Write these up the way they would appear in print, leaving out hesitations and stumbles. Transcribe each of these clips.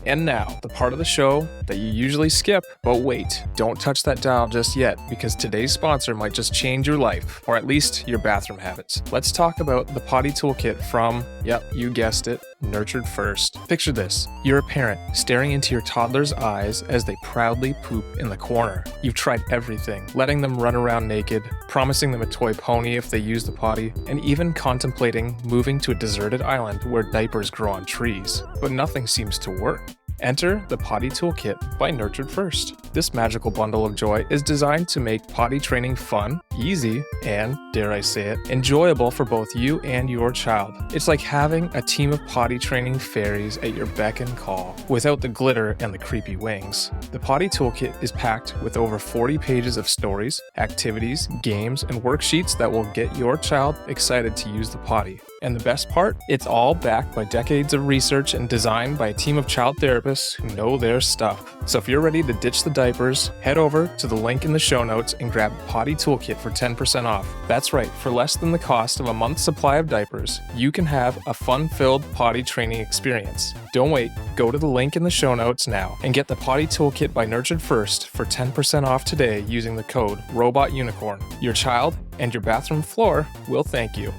And now, the part of the show that you usually skip, but wait, don't touch that dial just yet, because today's sponsor might just change your life, or at least your bathroom habits. Let's talk about the potty toolkit from, yep, you guessed it, Nurtured First. Picture this. You're a parent staring into your toddler's eyes as they proudly poop in the corner. You've tried everything, letting them run around naked, promising them a toy pony if they use the potty, and even contemplating moving to a deserted island where diapers grow on trees. But nothing seems to work. Enter the Potty Toolkit by Nurtured First. This magical bundle of joy is designed to make potty training fun, easy, and, dare I say it, enjoyable for both you and your child. It's like having a team of potty training fairies at your beck and call, without the glitter and the creepy wings. The Potty Toolkit is packed with over 40 pages of stories, activities, games, and worksheets that will get your child excited to use the potty. And the best part? It's all backed by decades of research and designed by a team of child therapists who know their stuff. So if you're ready to ditch the diapers, head over to the link in the show notes and grab Potty Toolkit for 10% off. That's right, for less than the cost of a month's supply of diapers, you can have a fun-filled potty training experience. Don't wait, go to the link in the show notes now and get the Potty Toolkit by Nurtured First for 10% off today using the code ROBOTUNICORN. Your child and your bathroom floor will thank you.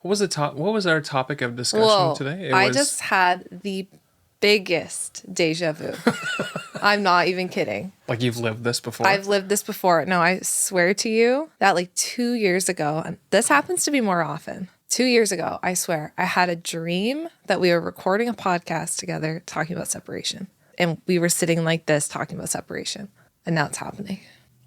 What was our topic of discussion today? I just had the biggest deja vu. I'm not even kidding. Like you've lived this before? I've lived this before. No, I swear to you that like 2 years ago, and this happens to be more often. 2 years ago, I swear, I had a dream that we were recording a podcast together talking about separation. And we were sitting like this talking about separation. And now it's happening.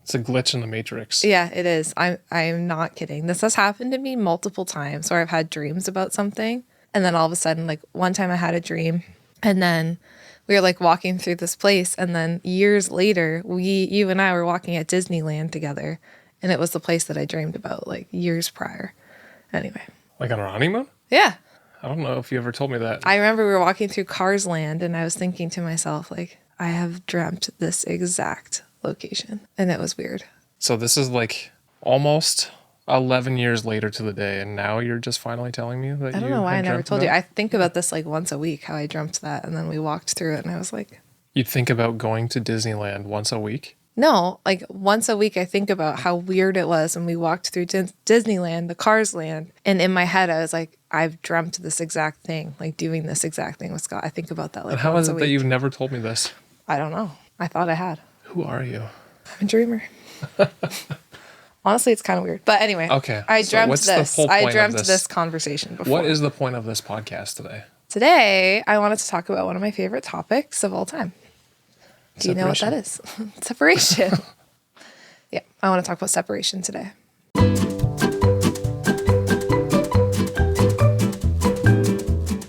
It's a glitch in the matrix. Yeah, it is. I'm not kidding. This has happened to me multiple times where I've had dreams about something. And then all of a sudden, like one time I had a dream and then we were like walking through this place. And then years later, you and I were walking at Disneyland together. And it was the place that I dreamed about like years prior. Anyway. Like on our honeymoon? Yeah. I don't know if you ever told me that. I remember we were walking through Cars Land and I was thinking to myself, like, I have dreamt this exact location. And it was weird. So this is like almost 11 years later to the day. And now you're just finally telling me that you I don't know why I never told you. I I think about this like once a week, how I dreamt that. And then we walked through it and I was like... You'd think about going to Disneyland once a week? No, like once a week I think about how weird it was when we walked through Disneyland, the Cars Land. And in my head I was like, I've dreamt this exact thing, like doing this exact thing with Scott. I think about that like and how once is a it week. that you've never told me this? I don't know. I thought I had. Who are you? I'm a dreamer. Honestly, it's kind of weird. But anyway, okay. I dreamt what's this. The whole point I dreamt of this conversation before. What is the point of this podcast today? Today, I wanted to talk about one of my favorite topics of all time. Do you know what that is? Separation. Yeah, I want to talk about separation today.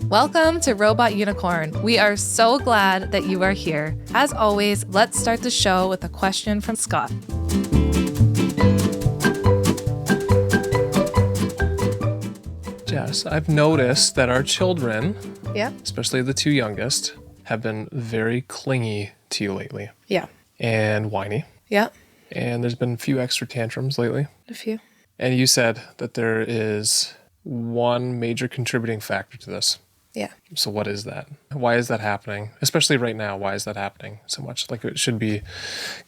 Welcome to Robot Unicorn. We are so glad that you are here. As always, let's start the show with a question from Scott. Jess, I've noticed that our children, Yeah? especially the two youngest, have been very clingy to you lately. Yeah. And whiny. Yeah. And there's been a few extra tantrums lately. A few. And you said that there is one major contributing factor to this. Yeah. So what is that? Why is that happening? Especially right now, why is that happening so much? Like it should be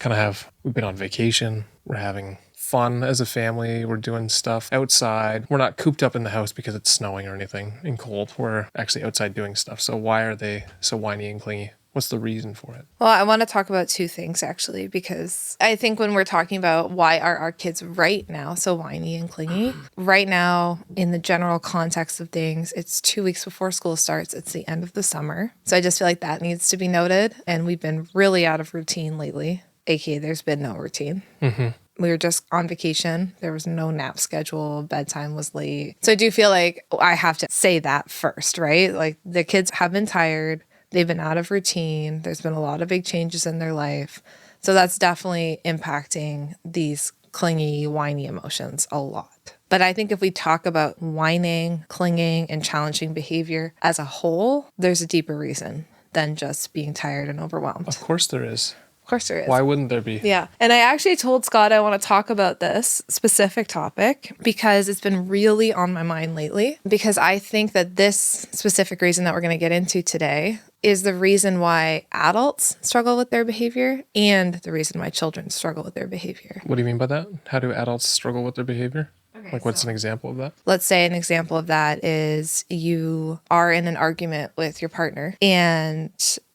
we've been on vacation. We're having fun as a family. We're doing stuff outside. We're not cooped up in the house because it's snowing or anything and cold. We're actually outside doing stuff. So why are they so whiny and clingy? What's the reason for it? Well, I want to talk about two things, actually, because I think when we're talking about why are our kids right now so whiny and clingy, right now, in the general context of things, it's 2 weeks before school starts. It's the end of the summer. So I just feel like that needs to be noted. And we've been really out of routine lately, aka there's been no routine. Mm-hmm. We were just on vacation. There was no nap schedule. Bedtime was late. So I do feel like I have to say that first, right? Like the kids have been tired. They've been out of routine. There's been a lot of big changes in their life. So that's definitely impacting these clingy, whiny emotions a lot. But I think if we talk about whining, clinging, and challenging behavior as a whole, there's a deeper reason than just being tired and overwhelmed. Of course there is. course there is. Why wouldn't there be? Yeah. And I actually told Scott I want to talk about this specific topic because it's been really on my mind lately. Because I think that this specific reason that we're going to get into today is the reason why adults struggle with their behavior and the reason why children struggle with their behavior. What do you mean by that? How do adults struggle with their behavior? Okay, like, what's an example of that? Let's say an example of that is you are in an argument with your partner and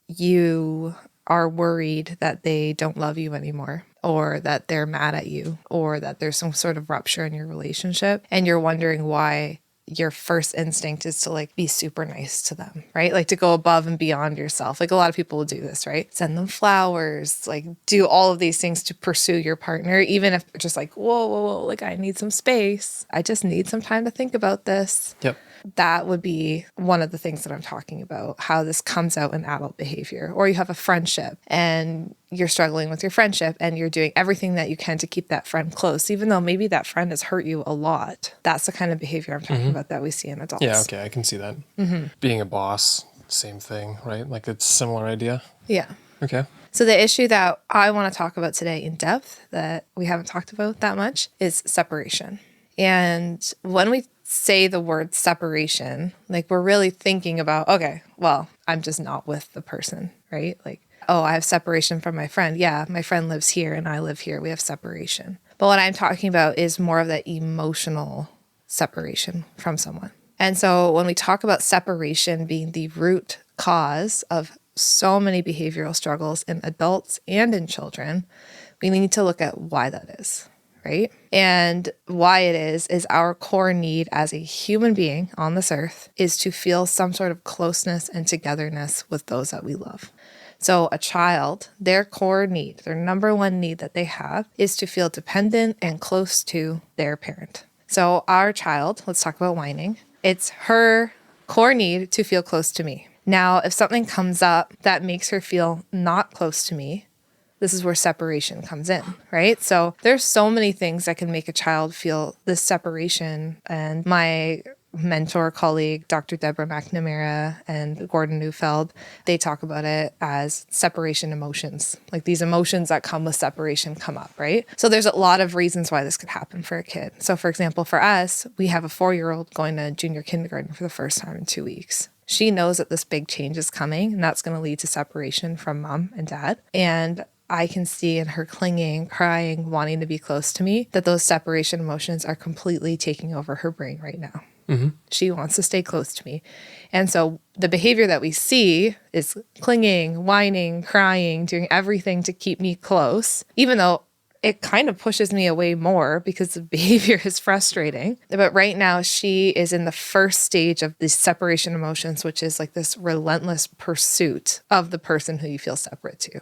you are worried that they don't love you anymore, or that they're mad at you, or that there's some sort of rupture in your relationship, and you're wondering why your first instinct is to like be super nice to them, right? Like to go above and beyond yourself. Like a lot of people will do this, right? Send them flowers, like do all of these things to pursue your partner, even if they're just like, whoa, like I need some space. I just need some time to think about this. Yep. That would be one of the things that I'm talking about, how this comes out in adult behavior. Or you have a friendship and you're struggling with your friendship and you're doing everything that you can to keep that friend close, even though maybe that friend has hurt you a lot. That's the kind of behavior I'm talking about that we see in adults. Yeah, okay, I can see that. Being a boss, same thing, right? Like it's a similar idea. Yeah. Okay. So the issue that I want to talk about today in depth that we haven't talked about that much is separation. And when we say the word separation, like we're really thinking about, okay, well, I'm just not with the person, right? Like, oh, I have separation from my friend. Yeah, my friend lives here and I live here. We have separation. But what I'm talking about is more of that emotional separation from someone. And so when we talk about separation being the root cause of so many behavioral struggles in adults and in children, we need to look at why that is. Right? And why it is our core need as a human being on this earth is to feel some sort of closeness and togetherness with those that we love. So a child, their core need, their number one need that they have is to feel dependent and close to their parent. So our child, let's talk about whining. It's her core need to feel close to me. Now, if something comes up that makes her feel not close to me, this is where separation comes in, right? So there's so many things that can make a child feel this separation. And my mentor colleague, Dr. Deborah McNamara and Gordon Neufeld, they talk about it as separation emotions. Like these emotions that come with separation come up, right? So there's a lot of reasons why this could happen for a kid. So for example, for us, we have a 4-year-old going to junior kindergarten for the first time in 2 weeks. She knows that this big change is coming and that's going to lead to separation from mom and dad. And I can see in her clinging, crying, wanting to be close to me, that those separation emotions are completely taking over her brain right now. Mm-hmm. She wants to stay close to me. And so the behavior that we see is clinging, whining, crying, doing everything to keep me close, even though it kind of pushes me away more because the behavior is frustrating. But right now she is in the first stage of the separation emotions, which is like this relentless pursuit of the person who you feel separate to.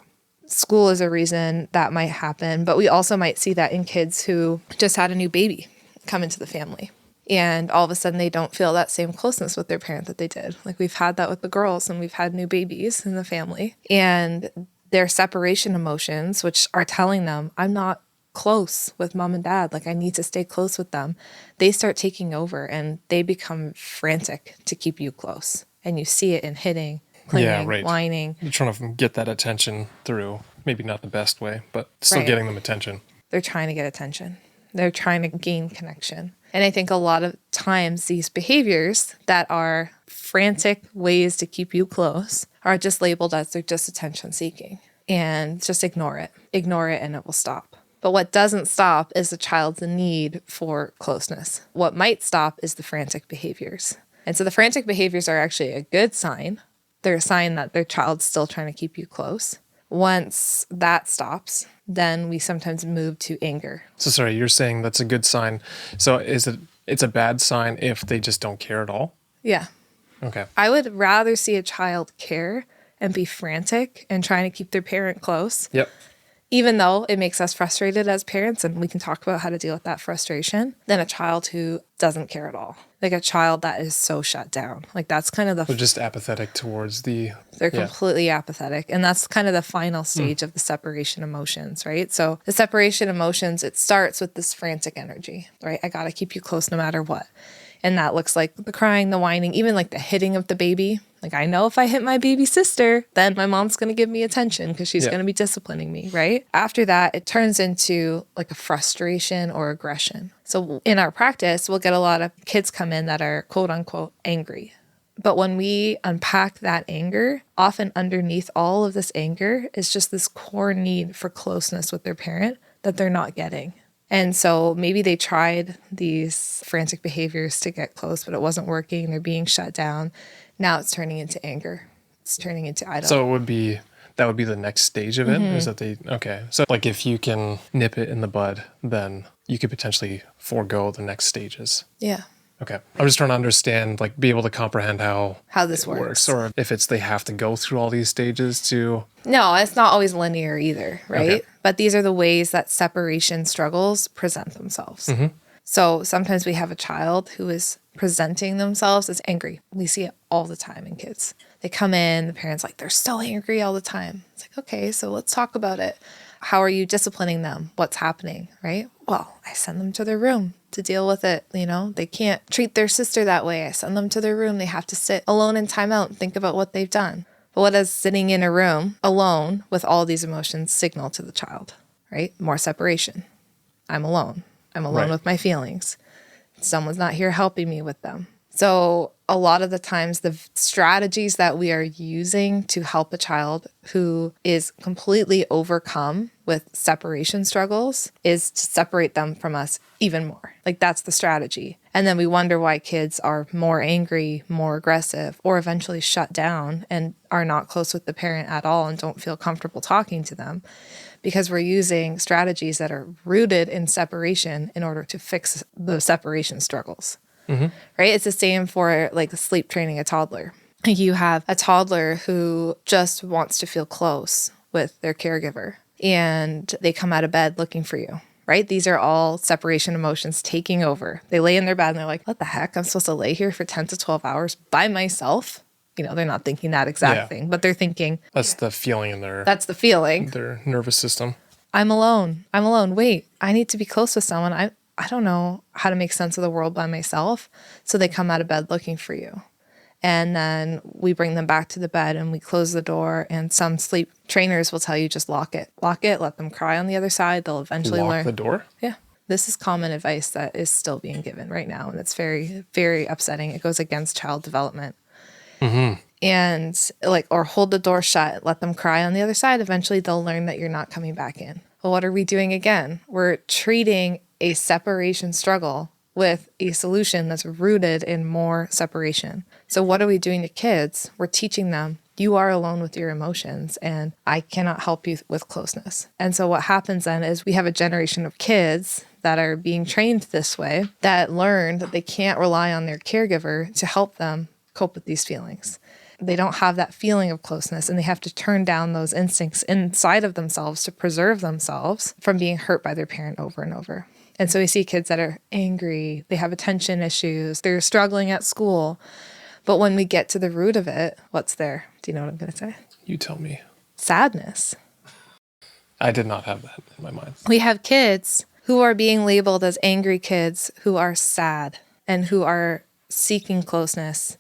School is a reason that might happen, but we also might see that in kids who just had a new baby come into the family. And all of a sudden they don't feel that same closeness with their parent that they did. Like we've had that with the girls and we've had new babies in the family. And their separation emotions, which are telling them, I'm not close with mom and dad. Like I need to stay close with them. They start taking over and they become frantic to keep you close. And you see it in hitting, clinging, whining. You're trying to get that attention through, maybe not the best way, but still getting them attention. They're trying to get attention. They're trying to gain connection. And I think a lot of times these behaviors that are frantic ways to keep you close are just labeled as they're just attention seeking. And just ignore it. Ignore it and it will stop. But what doesn't stop is the child's need for closeness. What might stop is the frantic behaviors. And so the frantic behaviors are actually a good sign. They're a sign that their child's still trying to keep you close. Once that stops, then we sometimes move to anger. So sorry, you're saying that's a good sign. So it's a bad sign if they just don't care at all? Yeah. Okay. I would rather see a child care and be frantic and trying to keep their parent close. Yep. Even though it makes us frustrated as parents, and we can talk about how to deal with that frustration, than a child who doesn't care at all. Like a child that is so shut down. Like that's kind of They're just apathetic towards the... They're completely apathetic. And that's kind of the final stage of the separation emotions, right? So the separation emotions, it starts with this frantic energy, right? I got to keep you close no matter what. And that looks like the crying, the whining, even like the hitting of the baby Like, I know if I hit my baby sister, then my mom's going to give me attention because she's going to be disciplining me, right? After that, it turns into like a frustration or aggression. So in our practice, we'll get a lot of kids come in that are quote unquote angry. But when we unpack that anger, often underneath all of this anger is just this core need for closeness with their parent that they're not getting. And so maybe they tried these frantic behaviors to get close, but it wasn't working. They're being shut down. Now it's turning into anger. It's turning into idle. So that would be the next stage of it? Is that okay. So like if you can nip it in the bud, then you could potentially forego the next stages. Yeah. Okay. I'm just trying to understand, like be able to comprehend how this works. Or if it's they have to go through all these stages to... No, it's not always linear either, right? Okay. But these are the ways that separation struggles present themselves. So sometimes we have a child who is presenting themselves as angry. We see it all the time in kids. They come in, the parents like, they're so angry all the time. It's like, okay, so let's talk about it. How are you disciplining them? What's happening, right? Well, I send them to their room to deal with it. You know, they can't treat their sister that way. I send them to their room. They have to sit alone in timeout and think about what they've done. But what does sitting in a room alone with all these emotions signal to the child, right? More separation. I'm alone. I'm alone with my feelings. Someone's not here helping me with them. So a lot of the times the strategies that we are using to help a child who is completely overcome with separation struggles is to separate them from us even more. Like that's the strategy. And then we wonder why kids are more angry, more aggressive, or eventually shut down and are not close with the parent at all and don't feel comfortable talking to them, because we're using strategies that are rooted in separation in order to fix the separation struggles. Right? It's the same for like sleep training a toddler. You have a toddler who just wants to feel close with their caregiver and they come out of bed looking for you, right? These are all separation emotions taking over. They lay in their bed and they're like, what the heck? I'm supposed to lay here for 10 to 12 hours by myself? You know, they're not thinking that exact thing, but they're thinking. That's the feeling in their... That's the feeling. Their nervous system. I'm alone. I'm alone. Wait, I need to be close with someone. I don't know how to make sense of the world by myself. So they come out of bed looking for you. And then we bring them back to the bed and we close the door. And some sleep trainers will tell you just lock it. Lock it, let them cry on the other side. They'll eventually learn. Lock the door? Yeah. This is common advice that is still being given right now. And it's very, very upsetting. It goes against child development. And like, or hold the door shut, let them cry on the other side. Eventually they'll learn that you're not coming back in. Well, what are we doing again? We're treating a separation struggle with a solution that's rooted in more separation. So what are we doing to kids? We're teaching them, you are alone with your emotions and I cannot help you with closeness. And so what happens then is we have a generation of kids that are being trained this way that learn that they can't rely on their caregiver to help them cope with these feelings. They don't have that feeling of closeness and they have to turn down those instincts inside of themselves to preserve themselves from being hurt by their parent over and over. And so we see kids that are angry, they have attention issues, they're struggling at school. But when we get to the root of it, what's there? Do you know what I'm going to say? You tell me. Sadness. I did not have that in my mind. We have kids who are being labeled as angry kids who are sad and who are seeking closeness,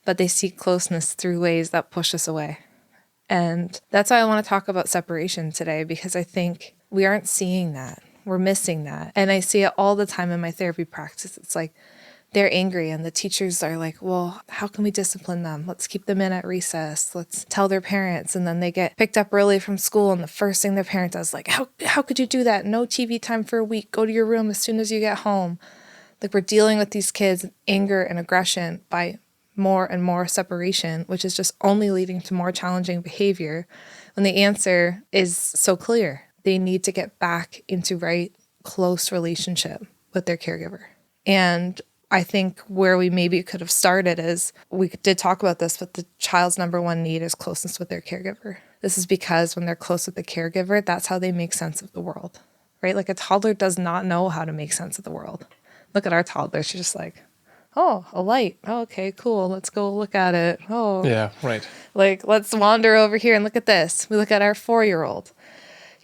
but they seek closeness through ways that push us away. And that's why I want to talk about separation today, because I think we aren't seeing that. We're missing that. And I see it all the time in my therapy practice. It's like they're angry and the teachers are like, well, how can we discipline them? Let's keep them in at recess. Let's tell their parents. And then they get picked up early from school. And the first thing their parent does is like, how could you do that? No TV time for a week. Go to your room as soon as you get home. Like we're dealing with these kids' anger and aggression by more and more separation, which is just only leading to more challenging behavior. When the answer is so clear. They need to get back into right close relationship with their caregiver. And I think where we maybe could have started is, we did talk about this, but the child's number one need is closeness with their caregiver. This is because when they're close with the caregiver, that's how they make sense of the world, right? Like a toddler does not know how to make sense of the world. Look at our toddler. She's just like, oh, a light. Oh, okay, cool. Let's go look at it. Oh, yeah, right. Like, let's wander over here and look at this. We look at our 4-year-old.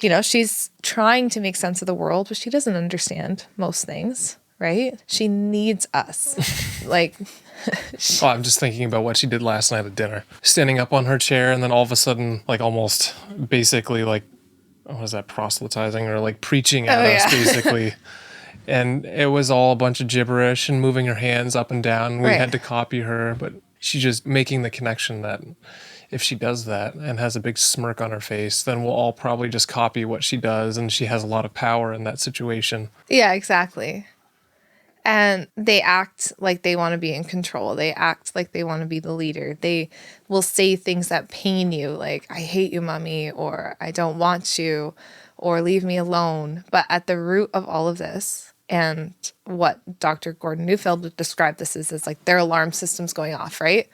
You know, she's trying to make sense of the world, but she doesn't understand most things, right? She needs us. Like, Oh, I'm just thinking about what she did last night at dinner. Standing up on her chair and then all of a sudden, like almost basically like, what was that, proselytizing or like preaching at us basically. And it was all a bunch of gibberish and moving her hands up and down. We had to copy her, but she's just making the connection that if she does that and has a big smirk on her face, then we'll all probably just copy what she does, and she has a lot of power in that situation. Yeah, exactly. And they act like they want to be in control. They act like they want to be the leader. They will say things that pain you, like, I hate you, mommy, or I don't want you, or leave me alone. But at the root of all of this, and what Dr. Gordon Neufeld would describe this as, is like their alarm system's going off, right?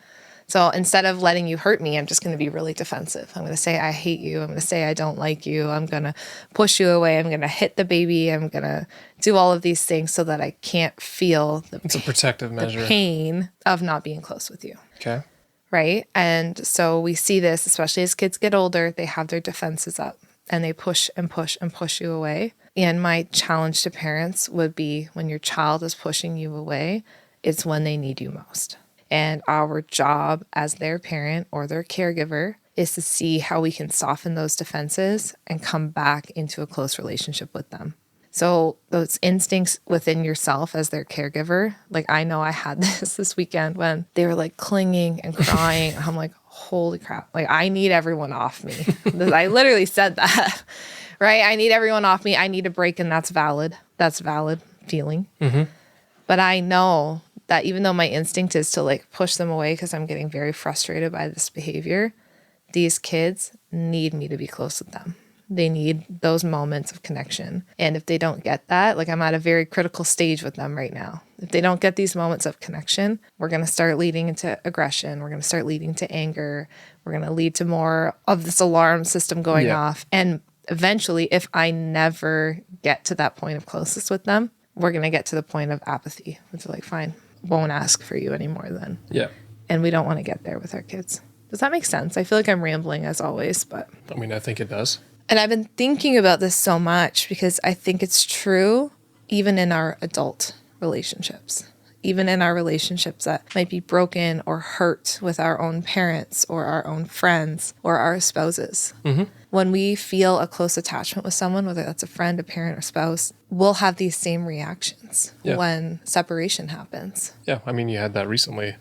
So instead of letting you hurt me, I'm just going to be really defensive. I'm going to say I hate you. I'm going to say I don't like you. I'm going to push you away. I'm going to hit the baby. I'm going to do all of these things so that I can't feel It's a protective measure. The pain of not being close with you. Okay. Right? And so we see this, especially as kids get older, they have their defenses up and they push and push and push you away. And my challenge to parents would be, when your child is pushing you away, it's when they need you most. And our job as their parent or their caregiver is to see how we can soften those defenses and come back into a close relationship with them. So those instincts within yourself as their caregiver, like I know I had this weekend when they were like clinging and crying. I'm like, holy crap. Like, I need everyone off me. I literally said that, right? I need everyone off me. I need a break, and that's valid. That's valid feeling. Mm-hmm. But I know that even though my instinct is to like push them away because I'm getting very frustrated by this behavior, these kids need me to be close with them. They need those moments of connection. And if they don't get that, like I'm at a very critical stage with them right now. If they don't get these moments of connection, we're going to start leading into aggression. We're going to start leading to anger. We're going to lead to more of this alarm system going off. And eventually, if I never get to that point of closeness with them, we're going to get to the point of apathy, which is like, fine, won't ask for you anymore then. Yeah. And we don't want to get there with our kids. Does that make sense? I feel like I'm rambling as always, but I mean, I think it does. And I've been thinking about this so much because I think it's true even in our adult relationships, even in our relationships that might be broken or hurt with our own parents or our own friends or our spouses. Mm-hmm. When we feel a close attachment with someone, whether that's a friend, a parent, or spouse, we'll have these same reactions when separation happens. Yeah, I mean, you had that recently.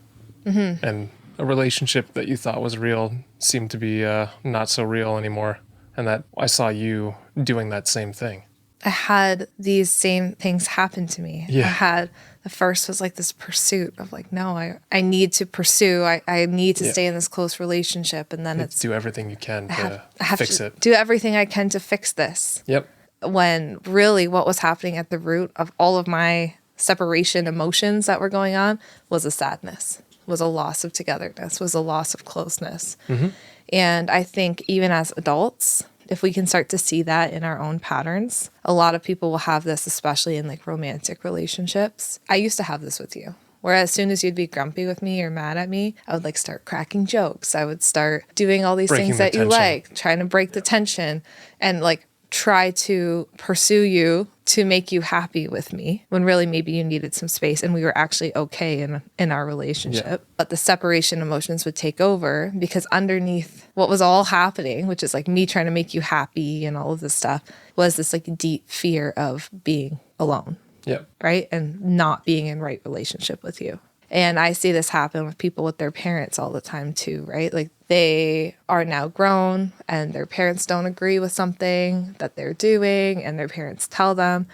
Mm-hmm. And a relationship that you thought was real seemed to be not so real anymore. And that I saw you doing that same thing. I had these same things happen to me. Yeah. The first was like this pursuit of like, no, I need to pursue. I need to stay in this close relationship. And then it's do everything you can to fix it. Do everything I can to fix this. Yep. When really what was happening at the root of all of my separation emotions that were going on was a sadness, was a loss of togetherness, was a loss of closeness. Mm-hmm. And I think even as adults, if we can start to see that in our own patterns, a lot of people will have this, especially in like romantic relationships. I used to have this with you, where as soon as you'd be grumpy with me or mad at me, I would like start cracking jokes. I would start doing all these things that you like, trying to break the tension and like try to pursue you to make you happy with me when really maybe you needed some space and we were actually okay in our relationship. Yeah. But the separation emotions would take over because underneath what was all happening, which is like me trying to make you happy and all of this stuff, was this like deep fear of being alone. Yeah. Right? And not being in right relationship with you. And I see this happen with people with their parents all the time too, right? Like they are now grown and their parents don't agree with something that they're doing and their parents tell them.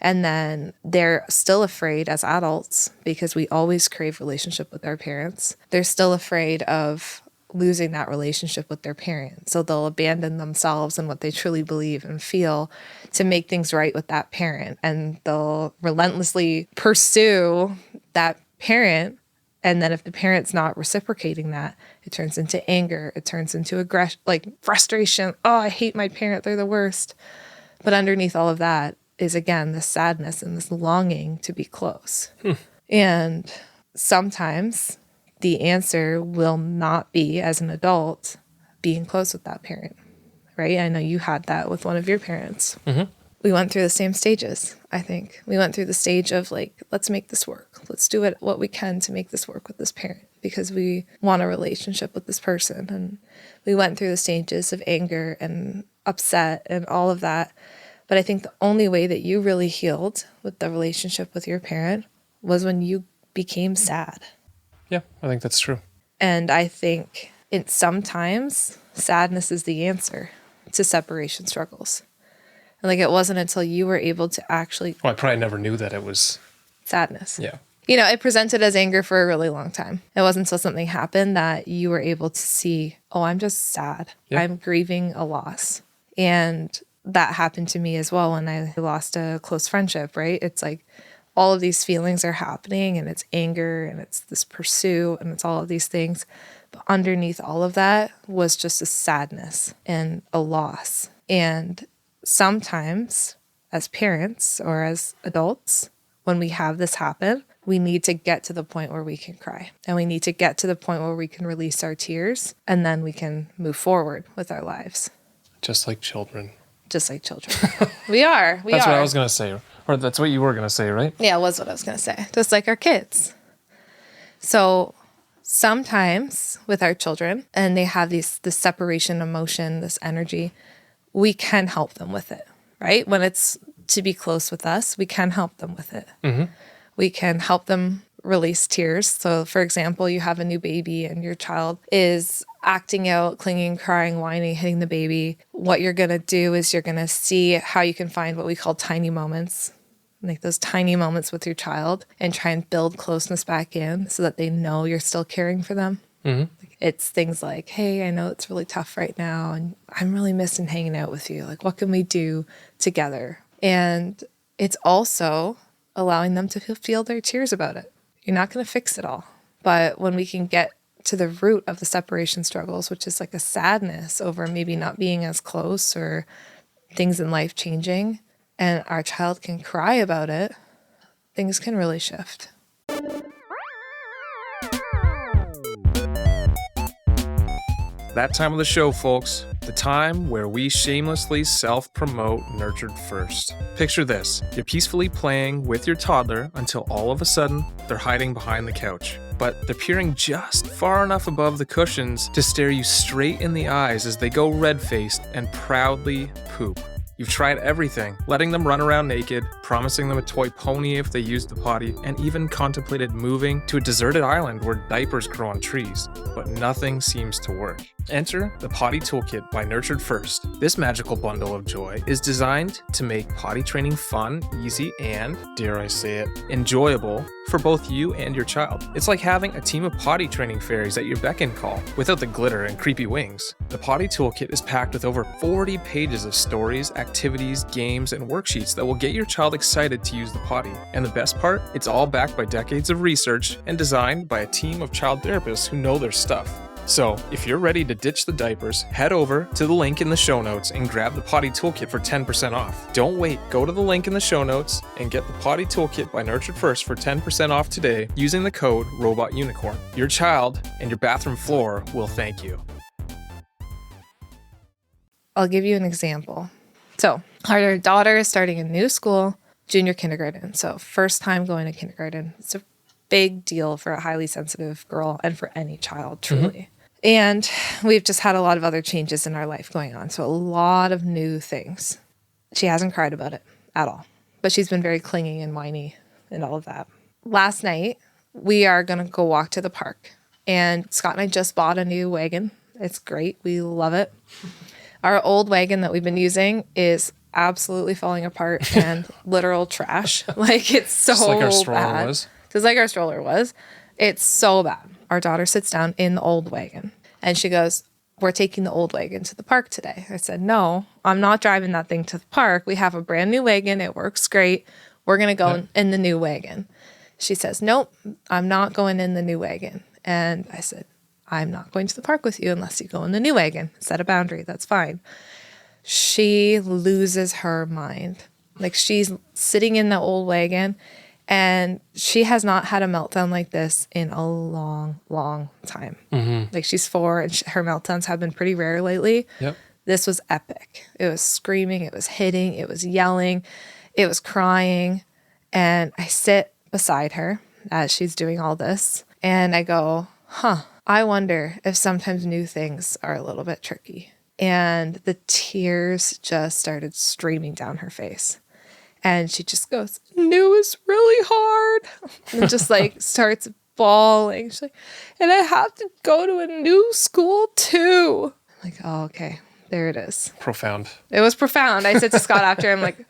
And then they're still afraid as adults, because we always crave relationship with our parents. They're still afraid of losing that relationship with their parent. So they'll abandon themselves and what they truly believe and feel to make things right with that parent. And they'll relentlessly pursue that parent. And then if the parent's not reciprocating that, it turns into anger. It turns into aggression, like frustration. Oh, I hate my parent. They're the worst. But underneath all of that is, again, this sadness and this longing to be close. And sometimes the answer will not be, as an adult, being close with that parent, right? I know you had that with one of your parents. Mm-hmm. We went through the same stages. I think. We went through the stage of like, let's make this work. Let's do what we can to make this work with this parent because we want a relationship with this person. And we went through the stages of anger and upset and all of that. But I think the only way that you really healed with the relationship with your parent was when you became sad. Yeah, I think that's true. And I think sometimes sadness is the answer to separation struggles. And like it wasn't until you were able to actually... Well, I probably never knew that it was... sadness. Yeah. You know, it presented as anger for a really long time. It wasn't until something happened that you were able to see, oh, I'm just sad. Yeah. I'm grieving a loss. And that happened to me as well when I lost a close friendship, right? It's like all of these feelings are happening and it's anger and it's this pursuit and it's all of these things. But underneath all of that was just a sadness and a loss. And sometimes as parents or as adults, when we have this happen, we need to get to the point where we can cry and we need to get to the point where we can release our tears and then we can move forward with our lives. Just like children. Just like children. We are. That's what I was going to say. Or that's what you were going to say, right? Yeah, it was what I was going to say. Just like our kids. So sometimes with our children, and they have this separation emotion, this energy, we can help them with it, right? When it's to be close with us, we can help them with it. Mm-hmm. We can help them release tears. So for example, you have a new baby and your child is acting out, clinging, crying, whining, hitting the baby. What you're going to do is you're going to see how you can find what we call tiny moments, like those tiny moments with your child, and try and build closeness back in so that they know you're still caring for them. Mm-hmm. It's things like, hey, I know it's really tough right now and I'm really missing hanging out with you. Like, what can we do together? And it's also allowing them to feel their tears about it. You're not going to fix it all. But when we can get to the root of the separation struggles, which is like a sadness over maybe not being as close or things in life changing, and our child can cry about it, things can really shift. That time of the show, folks. The time where we shamelessly self-promote Nurtured First. Picture this. You're peacefully playing with your toddler until all of a sudden, they're hiding behind the couch. But they're peering just far enough above the cushions to stare you straight in the eyes as they go red-faced and proudly poop. You've tried everything, letting them run around naked, promising them a toy pony if they used the potty, and even contemplated moving to a deserted island where diapers grow on trees. But nothing seems to work. Enter the Potty Toolkit by Nurtured First. This magical bundle of joy is designed to make potty training fun, easy, and, dare I say it, enjoyable for both you and your child. It's like having a team of potty training fairies at your beck and call, without the glitter and creepy wings. The Potty Toolkit is packed with over 40 pages of stories, activities, games, and worksheets that will get your child excited to use the potty. And the best part? It's all backed by decades of research and designed by a team of child therapists who know their stuff. So, if you're ready to ditch the diapers, head over to the link in the show notes and grab the Potty Toolkit for 10% off. Don't wait, go to the link in the show notes and get the Potty Toolkit by Nurtured First for 10% off today using the code ROBOTUNICORN. Your child and your bathroom floor will thank you. I'll give you an example. So, our daughter is starting a new school, junior kindergarten. So, first time going to kindergarten. It's a big deal for a highly sensitive girl and for any child, truly. Mm-hmm. And we've just had a lot of other changes in our life going on. So a lot of new things. She hasn't cried about it at all, but she's been very clingy and whiny and all of that. Last night, we are going to go walk to the park. And Scott and I just bought a new wagon. It's great. We love it. Our old wagon that we've been using is absolutely falling apart and literal trash. Like, it's so just like our stroller bad. was. Just like our stroller was. It's so bad. Our daughter sits down in the old wagon and she goes, we're taking the old wagon to the park today. I said, no, I'm not driving that thing to the park. We have a brand new wagon. It works great. We're going to go in the new wagon. She says, nope, I'm not going in the new wagon. And I said, I'm not going to the park with you unless you go in the new wagon. Set a boundary. That's fine. She loses her mind. Like, she's sitting in the old wagon. And she has not had a meltdown like this in a long, long time. Mm-hmm. Like, she's 4 and her meltdowns have been pretty rare lately. Yep. This was epic. It was screaming, it was hitting, it was yelling. It was crying. And I sit beside her as she's doing all this. And I go, I wonder if sometimes new things are a little bit tricky. And the tears just started streaming down her face. And she just goes, new is really hard. And just like starts bawling. She's like, and I have to go to a new school too. I'm like, oh, okay. There it is. Profound. It was profound. I said to Scott after, I'm like,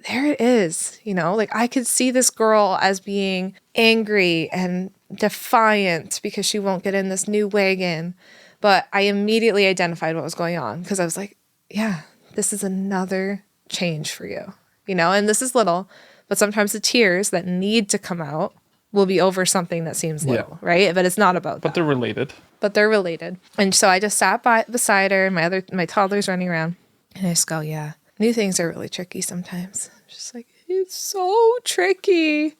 there it is. You know, like I could see this girl as being angry and defiant because she won't get in this new wagon. But I immediately identified what was going on because I was like, yeah, this is another change for you, you know, and this is little, but sometimes the tears that need to come out will be over something that seems little, right? But it's not about that. But they're related. And so I just sat beside her and my toddler's running around and I just go, yeah, new things are really tricky sometimes. I'm just like, it's so tricky.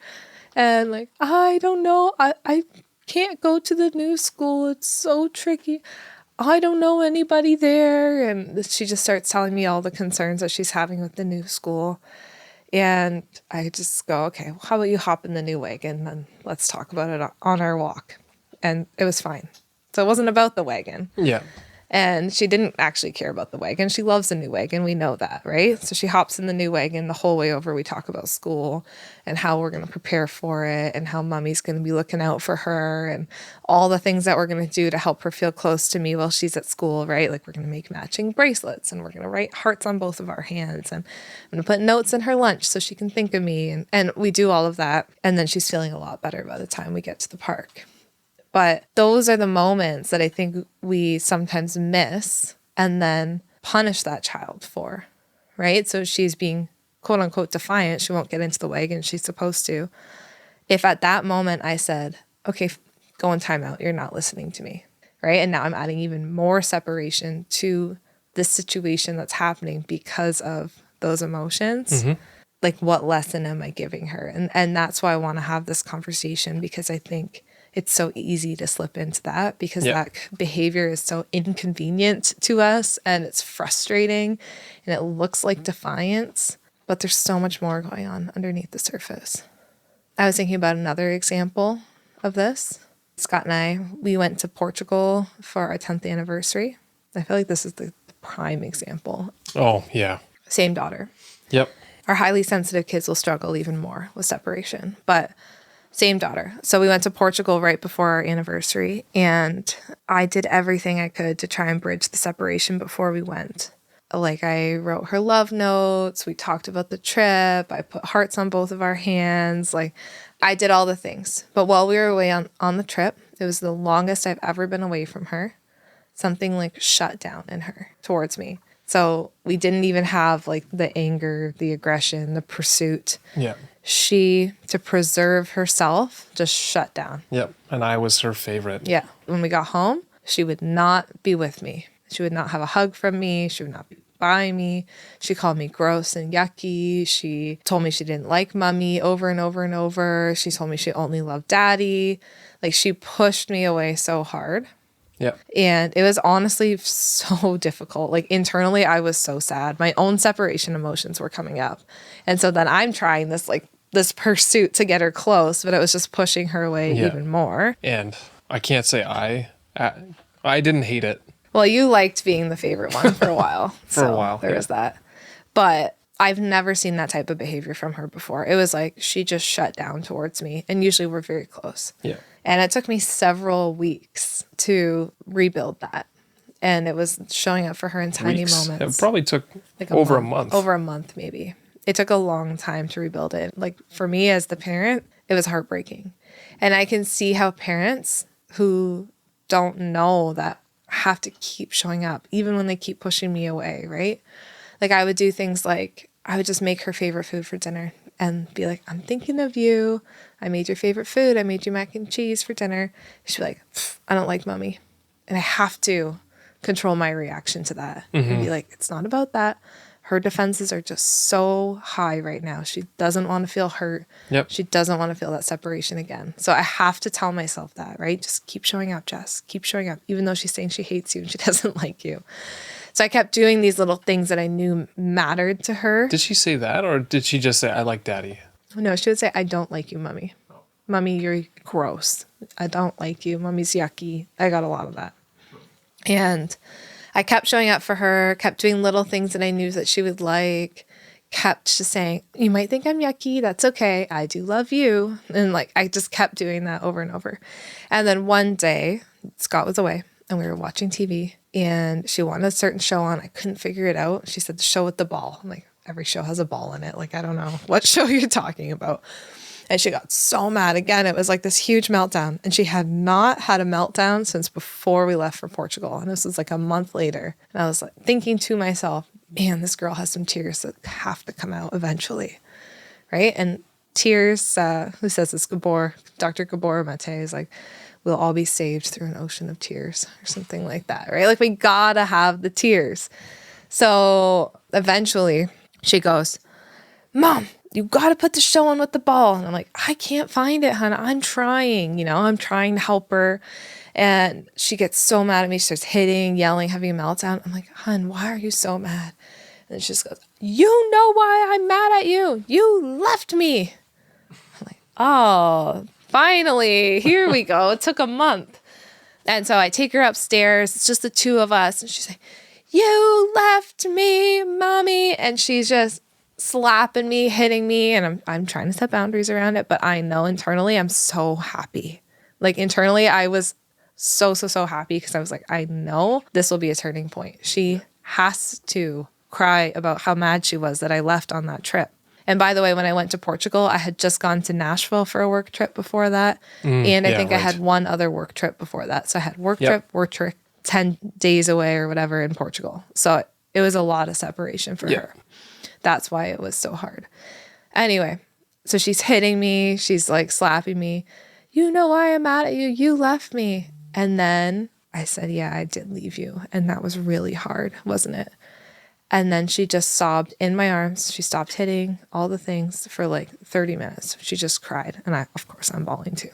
And like, I don't know. I can't go to the new school. It's so tricky. I don't know anybody there. And she just starts telling me all the concerns that she's having with the new school. And I just go, okay, well, how about you hop in the new wagon and let's talk about it on our walk. And it was fine. So it wasn't about the wagon. Yeah. And she didn't actually care about the wagon. She loves the new wagon. We know that, right? So she hops in the new wagon the whole way over. We talk about school and how we're going to prepare for it and how mommy's going to be looking out for her and all the things that we're going to do to help her feel close to me while she's at school, right? Like we're going to make matching bracelets and we're going to write hearts on both of our hands and I'm going to put notes in her lunch so she can think of me. And we do all of that. And then she's feeling a lot better by the time we get to the park. But those are the moments that I think we sometimes miss and then punish that child for, right? So she's being quote unquote defiant. She won't get into the wagon she's supposed to. If at that moment I said, okay, go in timeout, you're not listening to me, right? And now I'm adding even more separation to this situation that's happening because of those emotions. Mm-hmm. Like what lesson am I giving her? And that's why I want to have this conversation because I think it's so easy to slip into that because that behavior is so inconvenient to us and it's frustrating and it looks like defiance, but there's so much more going on underneath the surface. I was thinking about another example of this. Scott and I, we went to Portugal for our 10th anniversary. I feel like this is the prime example. Oh, yeah. Same daughter. Yep. Our highly sensitive kids will struggle even more with separation, but same daughter. So we went to Portugal right before our anniversary and I did everything I could to try and bridge the separation before we went. Like I wrote her love notes. We talked about the trip. I put hearts on both of our hands. Like I did all the things. But while we were away on the trip, it was the longest I've ever been away from her. Something like shut down in her towards me. So we didn't even have like the anger, the aggression, the pursuit. Yeah. She, to preserve herself, just shut down. Yep. And I was her favorite. Yeah. When we got home, she would not be with me. She would not have a hug from me. She would not be by me. She called me gross and yucky. She told me she didn't like mommy over and over and over. She told me she only loved daddy. Like she pushed me away so hard. Yeah. And it was honestly so difficult. Like internally, I was so sad. My own separation emotions were coming up. And so then I'm trying this pursuit to get her close, but it was just pushing her away even more. And I can't say I didn't hate it. Well, you liked being the favorite one for a while. There was that. But I've never seen that type of behavior from her before. It was like she just shut down towards me. And usually we're very close. Yeah. And it took me several weeks to rebuild that. And it was showing up for her in tiny moments. It probably took like a month. Over a month, maybe. It took a long time to rebuild it. Like for me as the parent, it was heartbreaking. And I can see how parents who don't know that have to keep showing up, even when they keep pushing me away, right? Like I would do things like I would just make her favorite food for dinner and be like, I'm thinking of you. I made your favorite food. I made you mac and cheese for dinner. She'd be like, I don't like mommy. And I have to control my reaction to that and be like, it's not about that. Her defenses are just so high right now. She doesn't want to feel hurt. Yep. She doesn't want to feel that separation again. So I have to tell myself that, right? Just keep showing up, Jess. Keep showing up, even though she's saying she hates you and she doesn't like you. So I kept doing these little things that I knew mattered to her. Did she say that, or did she just say, I like daddy? No, she would say, I don't like you, mommy. Mommy, you're gross. I don't like you. Mommy's yucky. I got a lot of that. And I kept showing up for her, kept doing little things that I knew that she would like, kept just saying, you might think I'm yucky. That's okay. I do love you. And like, I just kept doing that over and over. And then one day, Scott was away and we were watching TV and she wanted a certain show on. I couldn't figure it out. She said, the show with the ball. I'm like, every show has a ball in it. Like, I don't know what show you're talking about. And she got so mad. Again, it was like this huge meltdown. And she had not had a meltdown since before we left for Portugal. And this was like a month later. And I was like thinking to myself, man, this girl has some tears that have to come out eventually. Right? And tears, who says this? Dr. Gabor Mate is like, we'll all be saved through an ocean of tears or something like that. Right? Like we gotta have the tears. So eventually she goes, Mom, you got to put the show on with the ball. And I'm like, I can't find it, hon. I'm trying, I'm trying to help her. And she gets so mad at me. She starts hitting, yelling, having a meltdown. I'm like, hon, why are you so mad? And she just goes, you know why I'm mad at you. You left me. I'm like, oh, finally, here we go. It took a month. And so I take her upstairs. It's just the two of us. And she's like, you left me, mommy. And she's just slapping me, hitting me, and I'm trying to set boundaries around it, but I know internally I'm so happy. Like internally I was so happy because I was like, I know this will be a turning point. She has to cry about how mad she was that I left on that trip. And by the way, when I went to Portugal, I had just gone to Nashville for a work trip before that. And I think I had one other work trip before that. So I had work trip, 10 days away or whatever in Portugal. So it was a lot of separation for her. That's why it was so hard. Anyway, so she's hitting me. She's like slapping me. You know why I'm mad at you. You left me. And then I said, yeah, I did leave you. And that was really hard, wasn't it? And then she just sobbed in my arms. She stopped hitting all the things for like 30 minutes. She just cried. And of course, I'm bawling too.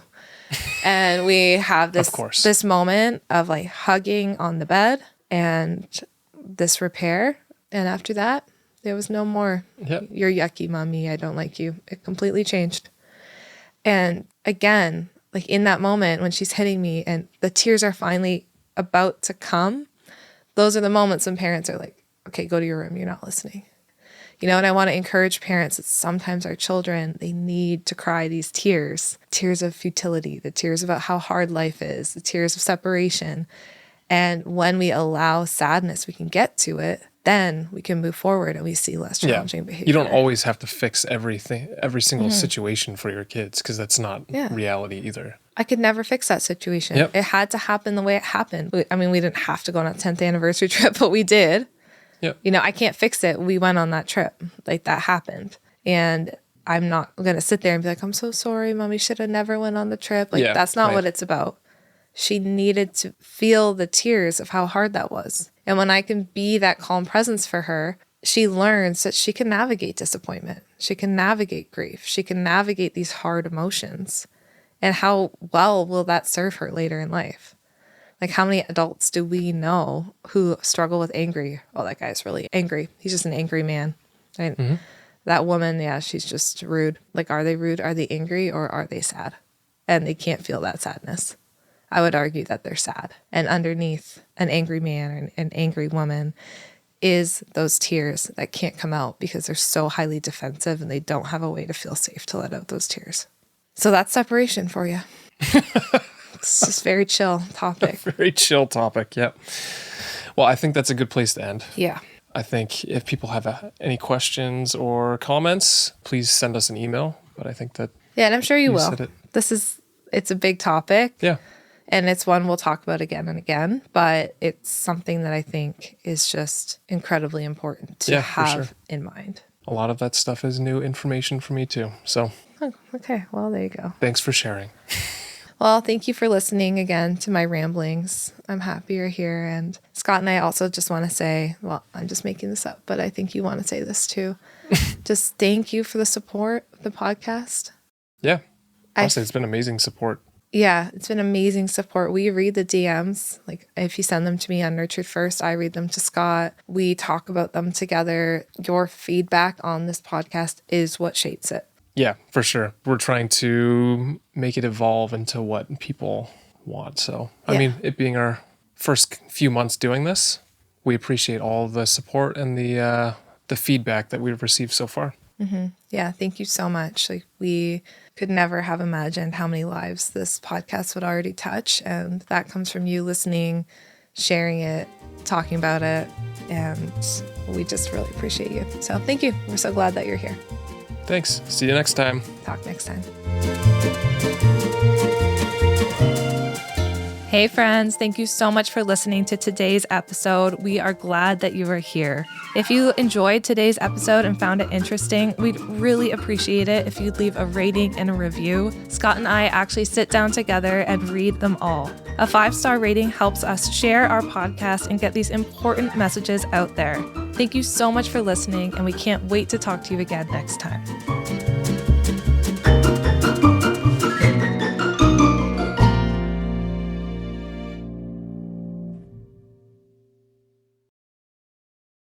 And we have this moment of like hugging on the bed and this repair. And after that, there was no more, you're yucky, mommy, I don't like you. It completely changed. And again, like in that moment when she's hitting me and the tears are finally about to come, those are the moments when parents are like, okay, go to your room, you're not listening. And I want to encourage parents that sometimes our children, they need to cry these tears of futility, the tears about how hard life is, the tears of separation. And when we allow sadness, we can get to it. Then we can move forward and we see less challenging behavior. You don't always have to fix everything, every single situation for your kids, because that's not reality either. I could never fix that situation. It had to happen the way it happened. We didn't have to go on a 10th anniversary trip, but we did. I can't fix it. We went on that trip. Like that happened. And I'm not going to sit there and be like, I'm so sorry, mommy should have never went on the trip. Like that's not what it's about. She needed to feel the tears of how hard that was. And when I can be that calm presence for her, she learns that she can navigate disappointment. She can navigate grief. She can navigate these hard emotions. And how well will that serve her later in life? Like how many adults do we know who struggle with angry? Oh, that guy's really angry. He's just an angry man. Right? Mm-hmm. That woman, she's just rude. Like, are they rude? Are they angry? Or are they sad? And they can't feel that sadness. I would argue that they're sad. And underneath an angry man or an angry woman is those tears that can't come out because they're so highly defensive and they don't have a way to feel safe to let out those tears. So that's separation for you. It's just very chill topic. Very chill topic, yep. Well, I think that's a good place to end. Yeah. I think if people have any questions or comments, please send us an email. But I think that... Yeah, and I'm sure you will. It's a big topic. Yeah. And it's one we'll talk about again and again, but it's something that I think is just incredibly important to have in mind. A lot of that stuff is new information for me too. So, okay. Well, there you go. Thanks for sharing. Well, thank you for listening again to my ramblings. I'm happy you're here. And Scott and I also just want to say, well, I'm just making this up, but I think you want to say this too. Just thank you for the support of the podcast. Yeah. Honestly, it's been amazing support. Yeah, it's been amazing support. We read the DMs. Like if you send them to me on Nurtured First, I read them to Scott. We talk about them together. Your feedback on this podcast is what shapes it. Yeah, for sure. We're trying to make it evolve into what people want. So, I mean, it being our first few months doing this, we appreciate all the support and the feedback that we've received so far. Mm-hmm. Yeah, thank you so much. Like we could never have imagined how many lives this podcast would already touch. And that comes from you listening, sharing it, talking about it. And we just really appreciate you. So thank you. We're so glad that you're here. Thanks. See you next time. Talk next time. Hey friends, thank you so much for listening to today's episode. We are glad that you are here. If you enjoyed today's episode and found it interesting, we'd really appreciate it if you'd leave a rating and a review. Scott and I actually sit down together and read them all. A 5-star rating helps us share our podcast and get these important messages out there. Thank you so much for listening, and we can't wait to talk to you again next time.